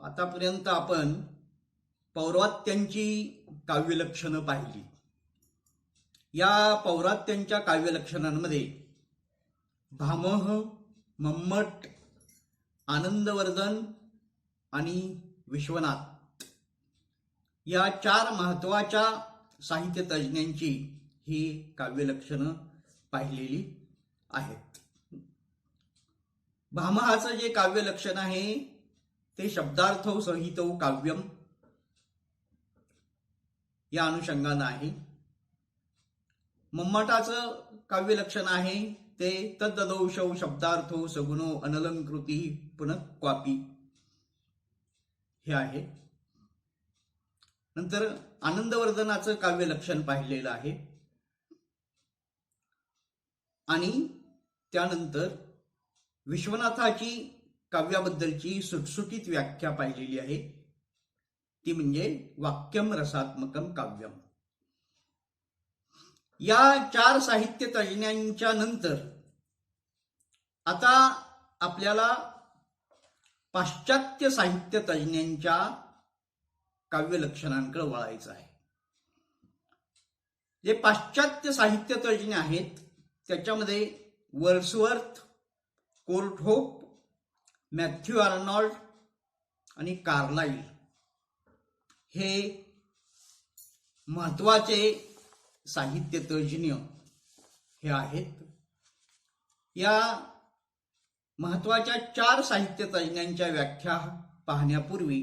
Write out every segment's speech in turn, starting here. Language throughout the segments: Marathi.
आतापर्यंत आपण पौर्वात्यांची काव्यलक्षणं पाहिली. या पौर्वात्यांच्या काव्यलक्षणांमध्ये भामह, मम्मट, आनंदवर्धन आणि विश्वनाथ या चार महत्वाच्या साहित्य तज्ज्ञांची ही काव्यलक्षणं पाहिलेली आहेत. भामहाचं जे काव्यलक्षण आहे ते शब्दार्थौ सहितौ काव्यम या अनुषंगानं आहे. मम्मटाचं काव्यलक्षण आहे ते तद्ददौषौ शब्दार्थो सगुणो अनलंकृती पुनः क्वापी हे आहे. नंतर आनंदवर्धनाचं काव्यलक्षण पाहिलेलं आहे आणि त्यानंतर विश्वनाथाची काव्याबद्दलची सुटसुटीत व्याख्या पाहिलेली आहे, ती म्हणजे वाक्यम रसात्मकम काव्यम. या चार साहित्य तज्ज्ञांच्या नंतर आता आपल्याला पाश्चात्य साहित्य तज्ज्ञांच्या काव्यलक्षणांकडे वळायचं आहे. जे पाश्चात्य साहित्य तज्ज्ञ आहेत त्याच्यामध्ये वर्ड्सवर्थ, कोर्टहोप, मॅथ्यू आर्नॉल्ड आणि कार्लाइल हे महत्वाचे साहित्य तज्ज्ञ हे आहेत. या महत्वाच्या चार साहित्य तज्ज्ञांच्या व्याख्या पाहण्यापूर्वी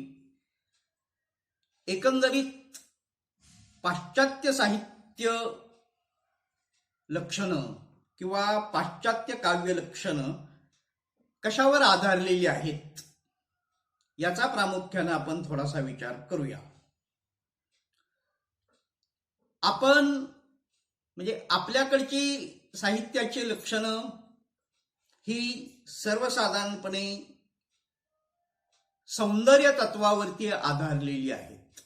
एकंदरीत पाश्चात्य साहित्य लक्षणं किंवा पाश्चात्य काव्य लक्षणं कशावर आधारलेली आहेत याचा प्रामुख्याने आपण थोडासा विचार करूया. आपण म्हणजे आपल्याकडची साहित्याची लक्षणं ही सर्वसाधारणपणे सौंदर्य तत्वावरती आधारलेली आहेत.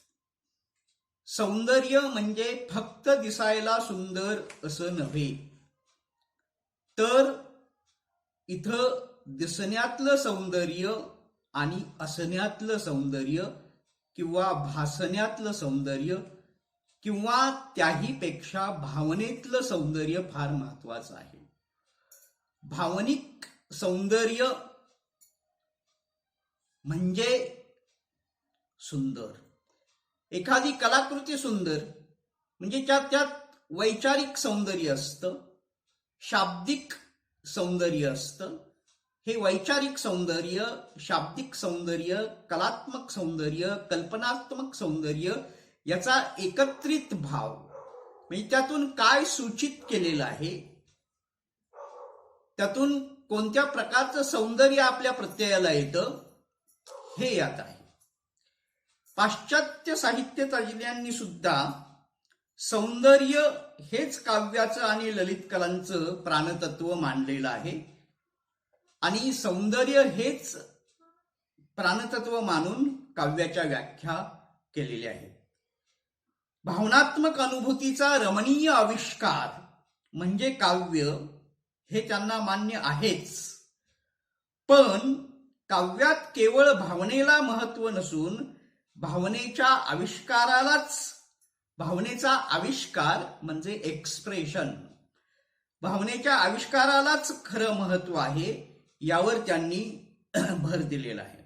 सौंदर्य म्हणजे फक्त दिसायला सुंदर असं नव्हे, तर इथं दिसण्यातलं सौंदर्य आणि असण्यातलं सौंदर्य किंवा भासण्यातलं सौंदर्य किंवा त्याहीपेक्षा भावनेतलं सौंदर्य फार महत्वाचं आहे. भावनिक सौंदर्य म्हणजे सुंदर. एखादी कलाकृती सुंदर म्हणजे त्यात वैचारिक सौंदर्य असतं, शाब्दिक सौंदर्य असतं. हे वैचारिक सौंदर्य, शाब्दिक सौंदर्य, कलात्मक सौंदर्य, कल्पनात्मक सौंदर्य याचा एकत्रित भाव म्हणजे त्यातून काय सूचित केलेलं आहे, त्यातून कोणत्या प्रकारचं सौंदर्य आपल्या प्रत्ययाला येतं हे यात आहे. पाश्चात्य साहित्य तज्ज्ञांनी सुद्धा सौंदर्य हेच काव्याचं आणि ललित कलांचं प्राणतत्व मानलेलं आहे आणि सौंदर्य हेच प्राणतत्व मानून काव्याच्या व्याख्या केलेल्या आहेत. भावनात्मक अनुभूतीचा रमणीय आविष्कार म्हणजे काव्य हे त्यांना मान्य आहेच, पण काव्यात केवळ भावनेला महत्व नसून भावनेच्या आविष्कारालाच, भावनेचा आविष्कार म्हणजे एक्सप्रेशन, भावनेच्या आविष्कारालाच खरं महत्व आहे यावर त्यांनी भर दिलेला आहे.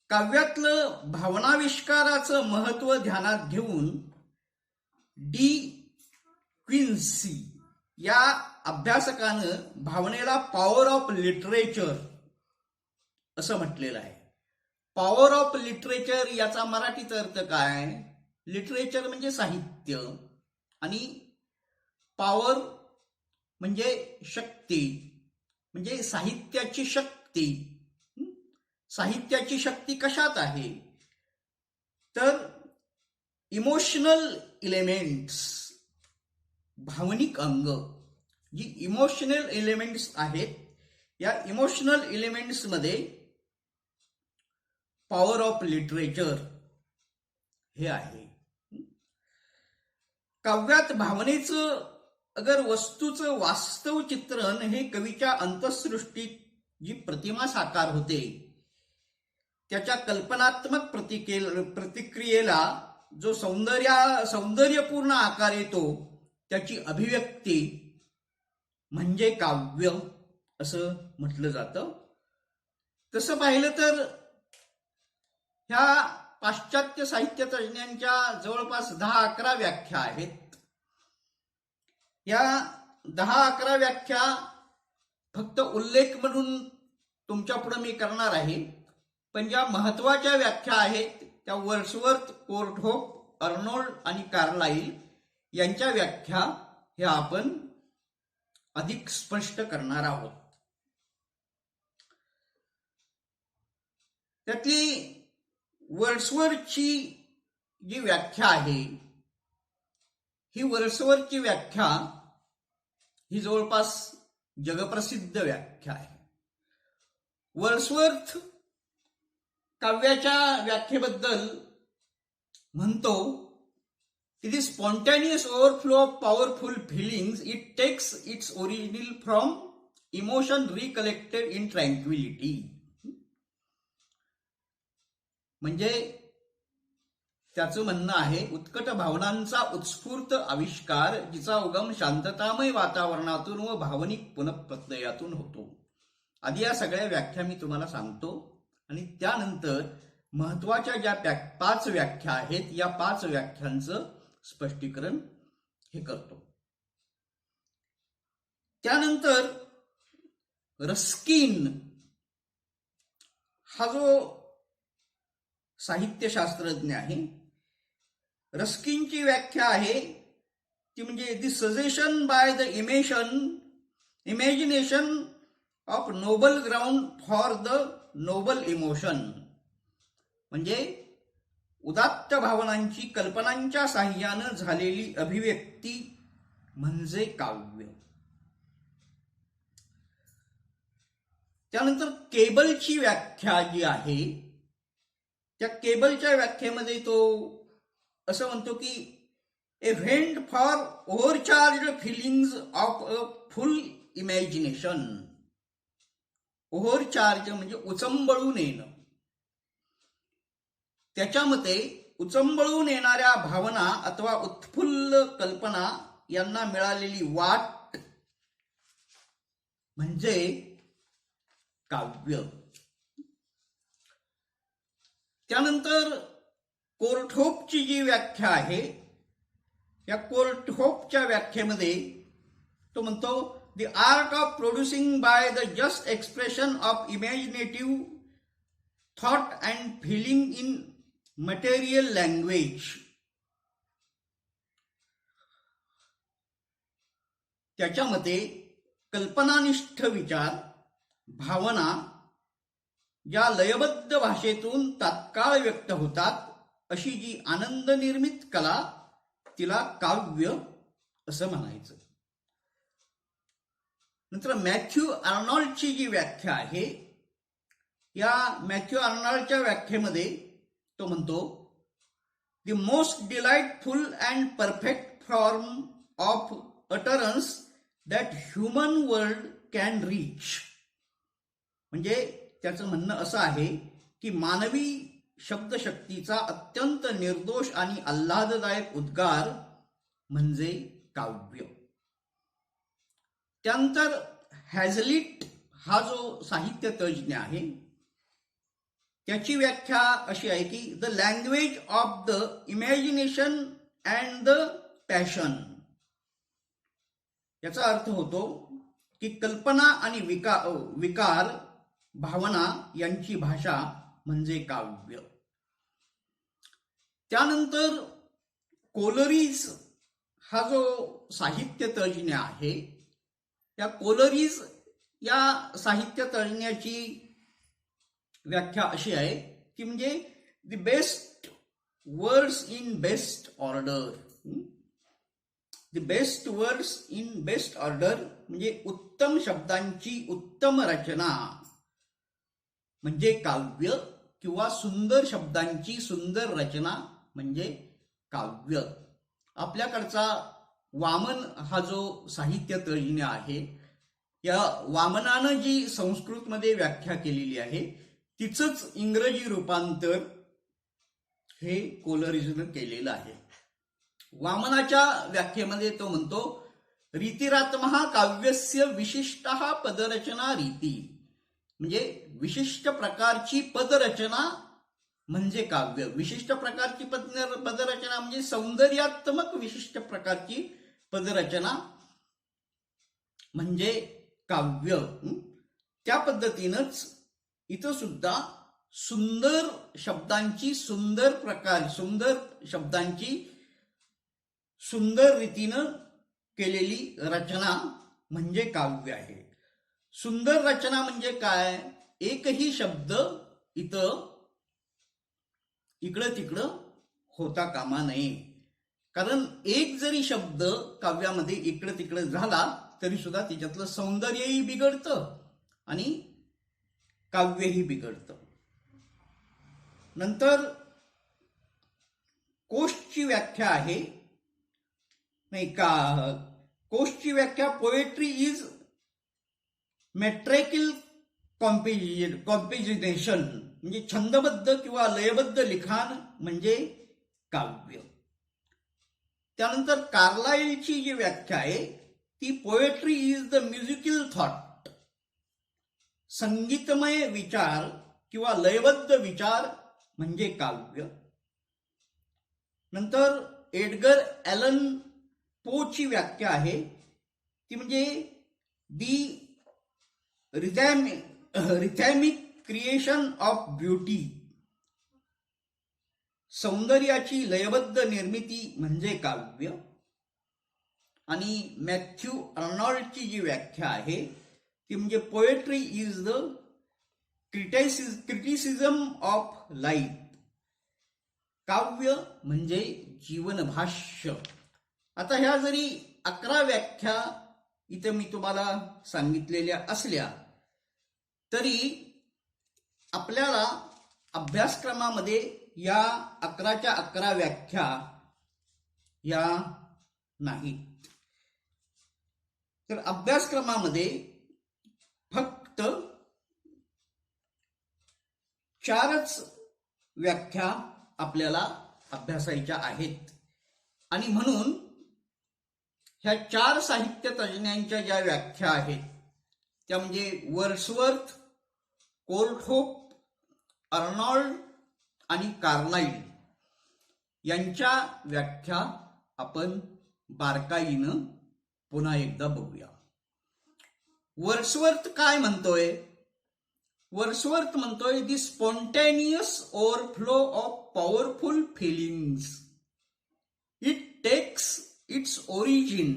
काव्यातलं भावनाविष्काराचं महत्व ध्यानात घेऊन डी क्विन्सी या अभ्यासकानं भावनेला पॉवर ऑफ लिटरेचर असं म्हटलेलं आहे. पॉवर ऑफ लिटरेचर याचा मराठीत अर्थ काय? लिटरेचर म्हणजे साहित्य आणि पॉवर म्हणजे शक्ती, म्हणजे साहित्याची शक्ती. साहित्याची शक्ती कशात आहे? तर इमोशनल एलिमेंट्स, भावनिक अंग, जी इमोशनल एलिमेंट्स आहेत या इमोशनल एलिमेंट्स मध्ये पॉवर ऑफ लिटरेचर हे आहे. काव्यात भावनेचं अगर वस्तूचं वास्तव चित्रण हे कवीच्या अंतःसृष्टीत जी प्रतिमा साकार होते त्याच्या कल्पनात्मक प्रतिक्रियेला जो सौंदर्यपूर्ण आकार येतो त्याची अभिव्यक्ती म्हणजे काव्य असं म्हटलं जातं. तसं पाहिलं तर ह्या पाश्चात्य साहित्य तज्ज्ञांच्या जवळपास 10-11 व्याख्या आहेत. या 10-11 व्याख्या फक्त उल्लेख म्हणून तुमच्या पुढे मी करणार आहे, पण ज्या महत्वाच्या व्याख्या आहेत त्या वर्ड्सवर्थ, कोर्टहोप, अर्नोल्ड आणि कार्लाइल यांच्या व्याख्या ह्या आपण अधिक स्पष्ट करणार आहोत. त्यातली वर्ड्सवर्थची जी व्याख्या आहे ही वर्ड्सवर्थची व्याख्या ही जवळपास जगप्रसिद्ध व्याख्या आहे. वर्ड्सवर्थ काव्याच्या व्याख्येबद्दल म्हणतो की the spontaneous overflow of powerful feelings it takes its original from emotion recollected in tranquillity. म्हणजे त्याचं म्हणणं आहे उत्कट भावनांचा उत्स्फूर्त आविष्कार जिचा उगम शांततामय वातावरणातून व भावनिक पुनःप्रत्ययातून होतो. आधी या सगळ्या व्याख्या मी तुम्हाला सांगतो आणि त्यानंतर महत्वाच्या ज्या 5 व्याख्या आहेत या 5 व्याख्यांचं स्पष्टीकरण हे करतो. त्यानंतर रस्किन हा जो साहित्यशास्त्रज्ञ आहे, रस्किनची व्याख्या आहे ती म्हणजे the suggestion by the imagination of noble ground for the noble emotion. म्हणजे उदात्त भावनांची कल्पनांच्या साह्यानं झालेली अभिव्यक्ती म्हणजे काव्य. त्यानंतर केबलची व्याख्या जी आहे त्या केबलच्या व्याख्येमध्ये तो असं म्हणतो की a vent for overcharge feelings of a full imagination. Overcharge म्हणजे उचंबळून येणं. त्याच्या मते उचंबळून येणाऱ्या भावना अथवा उत्फुल्ल कल्पना यांना मिळालेली वाट म्हणजे काव्य. त्यानंतर कोर्टहोपची जी व्याख्या आहे या कोर्टहोपच्या व्याख्येमध्ये तो म्हणतो the art of producing by the just expression of imaginative thought and feeling in material language. त्याच्या मते कल्पनानिष्ठ विचार, भावना ज्या लयबद्ध भाषेतून तात्काळ व्यक्त होतात अशी जी आनंद निर्मित कला तिला काव्य असं म्हणायचं. नंतर मॅथ्यू आर्नॉल्डची जी व्याख्या आहे या मॅथ्यू आर्नॉल्डच्या व्याख्येमध्ये तो म्हणतो the most delightful and perfect form of utterance that human world can reach. म्हणजे त्याचं म्हणणं असं आहे की मानवी शब्दशक्तीचा अत्यंत निर्दोष आणि आल्हाददायक उद्गार म्हणजे काव्य. त्यानंतर हॅझलिट हा जो साहित्य तज्ज्ञ आहे त्याची व्याख्या अशी आहे की the language of the imagination and the passion. याचा अर्थ होतो की कल्पना आणि विकार भावना यांची भाषा म्हणजे काव्य. त्यानंतर कोलरीज हा जो साहित्य तज्ज्ञ आहे त्या कोलरीज या साहित्य तज्ज्ञाची व्याख्या अशी आहे की म्हणजे the best words in best order. The best words in best order म्हणजे उत्तम शब्दांची उत्तम रचना म्हणजे काव्य किंवा सुंदर शब्दांची सुंदर रचना म्हणजे काव्य. आपल्याकडचा वामन हा जो साहित्य तज्ज्ञ आहे या वामनानं जी संस्कृतमध्ये व्याख्या केलेली आहे तिचंच इंग्रजी रूपांतर हे कोलरिजनं केलेलं आहे. वामनाच्या व्याख्येमध्ये तो म्हणतो, रीतिरात्महा काव्यस्य विशिष्टः पदरचना रीती. म्हणजे विशिष्ट प्रकारची पदरचना म्हणजे काव्य. विशिष्ट प्रकारची पदरचना म्हणजे सौंदर्यात्मक विशिष्ट प्रकारची पदरचना म्हणजे काव्य. त्या पद्धतीनंच इथं सुद्धा सुंदर शब्दांची सुंदर रीतीनं केलेली रचना म्हणजे काव्य आहे. सुंदर रचना म्हणजे काय? एकही शब्द इकडं तिकडं होता कामा नये. कारण एक जरी शब्द काव्यामध्ये इकडं तिकडं झाला तरी सुद्धा त्याच्यातलं सौंदर्यही बिघडतं आणि काव्यही बिघडतं. नंतर कोशची व्याख्या आहे, नाही का, कोशची व्याख्या, पोएट्री इज मेट्रिकल कॉम्पिजिनेशन, म्हणजे छंदबद्ध किंवा लयबद्ध लिखाण म्हणजे काव्य. त्यानंतर कार्लाइलची जी व्याख्या आहे ती, poetry is the musical thought, संगीतमय विचार किंवा लयबद्ध विचार म्हणजे काव्य. नंतर एडगर ॲलन पोची व्याख्या आहे ती म्हणजे दी रिथॅमिक क्रिएशन ऑफ ब्युटी, सौंदर्याची लयबद्ध निर्मिती म्हणजे काव्य. आणि मॅथ्यू अर्नॉल्डची जी व्याख्या आहे ती म्हणजे poetry is the criticism of life, काव्य म्हणजे जीवनभाष्य. आता ह्या जरी 11 व्याख्या इथे मी तुम्हाला सांगितलेल्या असल्या तरी आपल्याला अभ्यासक्रमामध्ये या 11च्या 11 व्याख्या या नाहीत. तर अभ्यासक्रमामध्ये फक्त 4च व्याख्या आपल्याला अभ्यासायच्या आहेत. आणि म्हणून ह्या 4 साहित्य तज्ज्ञांच्या ज्या व्याख्या आहेत त्या म्हणजे वर्ड्सवर्थ, कोलथ्रोप, अर्नॉल्ड आणि कार्लाइल यांच्या व्याख्या आपण बारकाईनं पुन्हा एकदा बघूया. वर्ड्सवर्थ काय म्हणतोय? वर्ड्सवर्थ म्हणतोय, the spontaneous overflow of powerful feelings, it takes its origin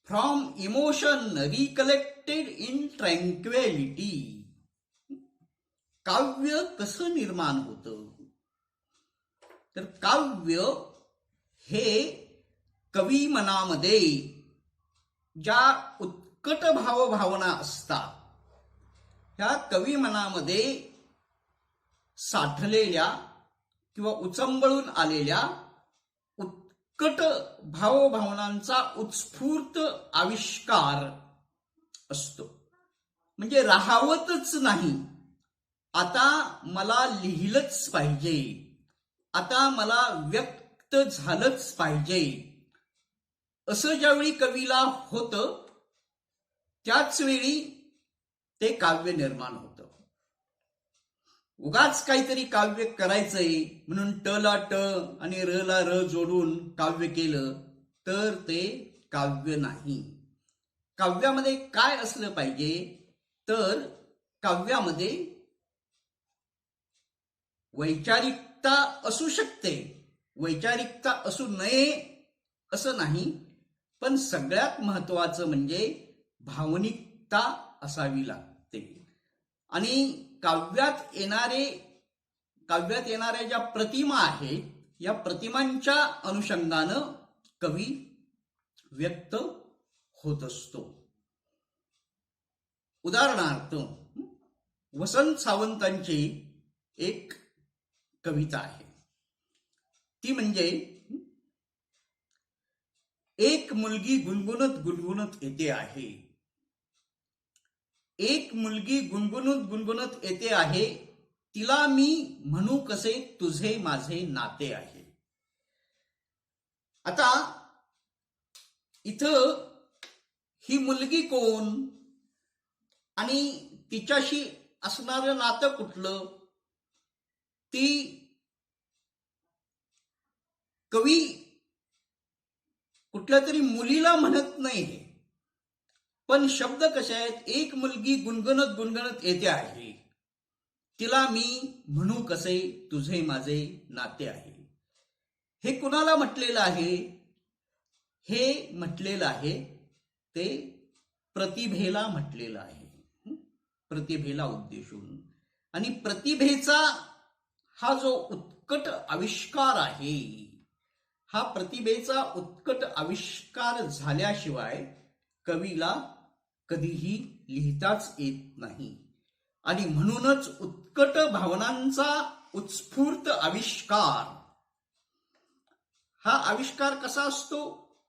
from emotion recollected in tranquillity. काव्य कसं निर्माण होतं? तर काव्य हे कवी मनामध्ये ज्या उत्कट भावभावना असतात ह्या कवी मनामध्ये साठलेल्या किंवा उचंबळून आलेल्या उत्कट भावभावनांचा उत्स्फूर्त आविष्कार असतो. म्हणजे राहावतच नाही, आता मला लिहिलंच पाहिजे, आता मला व्यक्त झालंच पाहिजे, असं ज्यावेळी कवीला होतं त्याच वेळी ते काव्य निर्माण होतं. उगाच काहीतरी काव्य करायचंय म्हणून ट ला ट आणि र ला र जोडून काव्य केलं तर ते काव्य नाही. काव्यामध्ये काय असलं पाहिजे? तर काव्यामध्ये वैचारिकता असू शकते, वैचारिकता असू नये असं नाही, पण सगळ्यात महत्वाचं म्हणजे भावनिकता असावी लागते. आणि काव्यात येणाऱ्या ज्या प्रतिमा आहेत या प्रतिमांच्या अनुषंगानं कवी व्यक्त होत असतो. उदाहरणार्थ वसंत सावंतांची एक कविता आहे ती म्हणजे, एक मुलगी गुणगुणत गुणगुणत येते आहे, एक मुलगी गुणगुणत गुणगुणत येते आहे, तिला मी म्हणू कसे तुझे माझे नाते आहे. आता इथं ही मुलगी कोण आणि तिच्याशी असणारं नातं कुठलं, ती कवी कुठल्या तरी मुलीला म्हणत नाही, पण शब्द कसे आहेत, एक मुलगी गुणगुणत गुणगुणत येते आहे, तिला मी म्हणू कसे तुझे माझे नाते आहे. हे कुणाला म्हटलेलं आहे? हे म्हटलेलं आहे ते प्रतिभेला म्हटलेलं आहे, प्रतिभेला उद्देशून. आणि प्रतिभेचा हा जो उत्कट आविष्कार आहे, हा प्रतिभेचा उत्कट आविष्कार झाल्याशिवाय कवीला कधीही लिहिताच येत नाही. आणि म्हणूनच उत्कट भावनांचा उत्स्फूर्त आविष्कार, हा आविष्कार कसा असतो?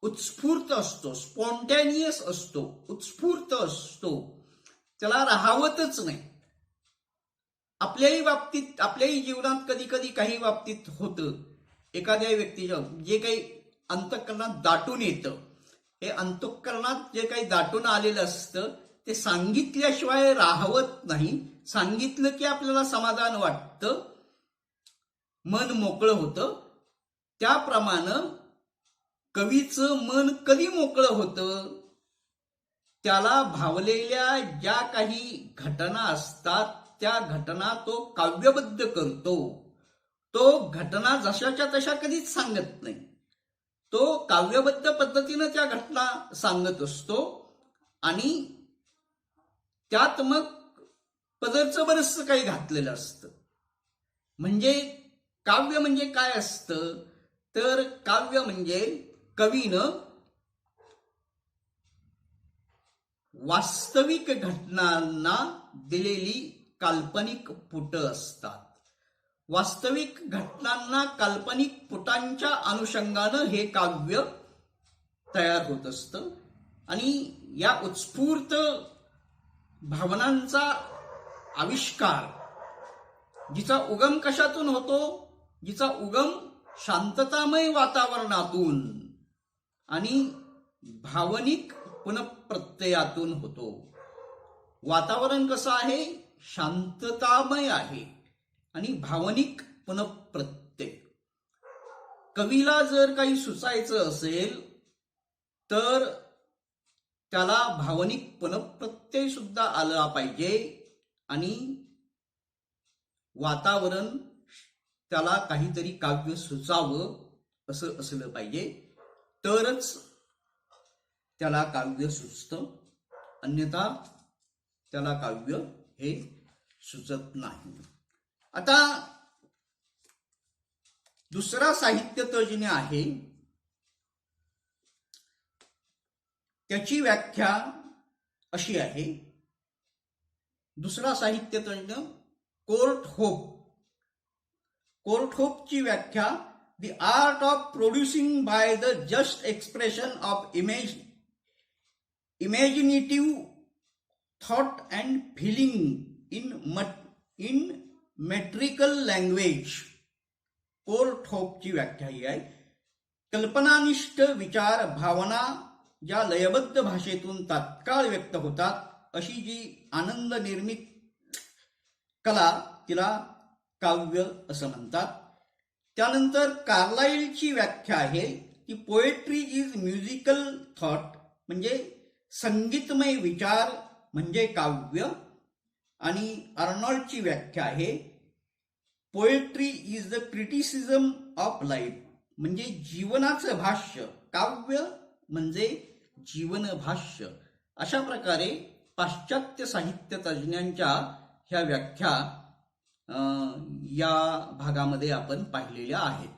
उत्स्फूर्त असतो, स्पॉन्टॅनियस असतो, उत्स्फूर्त असतो, त्याला राहावतच नाही. आपल्याही बाबतीत, आपल्याही जीवनात कधी कधी काही बाबतीत होतं, एखाद्या व्यक्तीच्या जे काही अंतःकरणात दाटून येतं, हे अंतःकरणात जे काही दाटून आलेलं असतं ते सांगितल्याशिवाय राहवत नाही. सांगितलं की आपल्याला समाधान वाटतं, मन मोकळं होतं. त्याप्रमाणे कवीचं मन कधी मोकळं होतं? त्याला भावलेल्या ज्या काही घटना असतात त्या घटना तो काव्यबद्ध करतो. तो घटना जशाच्या तशा कधीच सांगत नाही, तो काव्यबद्ध पद्धतीनं त्या घटना सांगत असतो. आणि त्यात मग पदरचं बरंचसं काही घातलेलं असतं. म्हणजे काव्य म्हणजे काय असतं? तर काव्य म्हणजे कवीनं वास्तविक घटनांना दिलेली काल्पनिक पुटं असतात. वास्तविक घटनांना काल्पनिक पुटांच्या अनुषंगानं हे काव्य तयार होत असतं. आणि या उत्स्फूर्त भावनांचा आविष्कार, जिचा उगम कशातून होतो? जिचा उगम शांततामय वातावरणातून आणि भावनिक पुनःप्रत्ययातून होतो. वातावरण कसं आहे? शांततामय आहे आणि भावनिक पुनःप्रत्यय. कवीला जर काही सुचायचं असेल तर त्याला भावनिक पुनःप्रत्यय सुद्धा आला पाहिजे आणि वातावरण त्याला काहीतरी काव्य सुचावं असं असलं पाहिजे, तरच त्याला काव्य सुचतं. अन्यथा त्याला काव्य हे सुचत नाही. आता दुसरा साहित्य तज्ञ आहे, त्याची व्याख्या अशी आहे. दुसरा साहित्य तज्ञ कोर्टहोप. कोर्टहोपची व्याख्या, the art of producing by the just expression of imaginative thought and feeling in metrical language. कोर्टहोपची व्याख्या ही आहे, कल्पनानिष्ठ विचार भावना ज्या लयबद्ध भाषेतून तात्काळ व्यक्त होतात अशी जी आनंद निर्मित कला, तिला काव्य असं म्हणतात. त्यानंतर कार्लाइलची व्याख्या आहे की पोएट्री इज म्युझिकल थॉट, म्हणजे संगीतमय विचार म्हणजे काव्य. आणि अर्नॉल्डची व्याख्या आहे, poetry is the criticism of life, म्हणजे जीवनाचं भाष्य. काव्य म्हणजे जीवनभाष्य. अशा प्रकारे पाश्चात्य साहित्य तज्ञांच्या ह्या व्याख्या या भागामध्ये आपण पाहिलेल्या आहेत.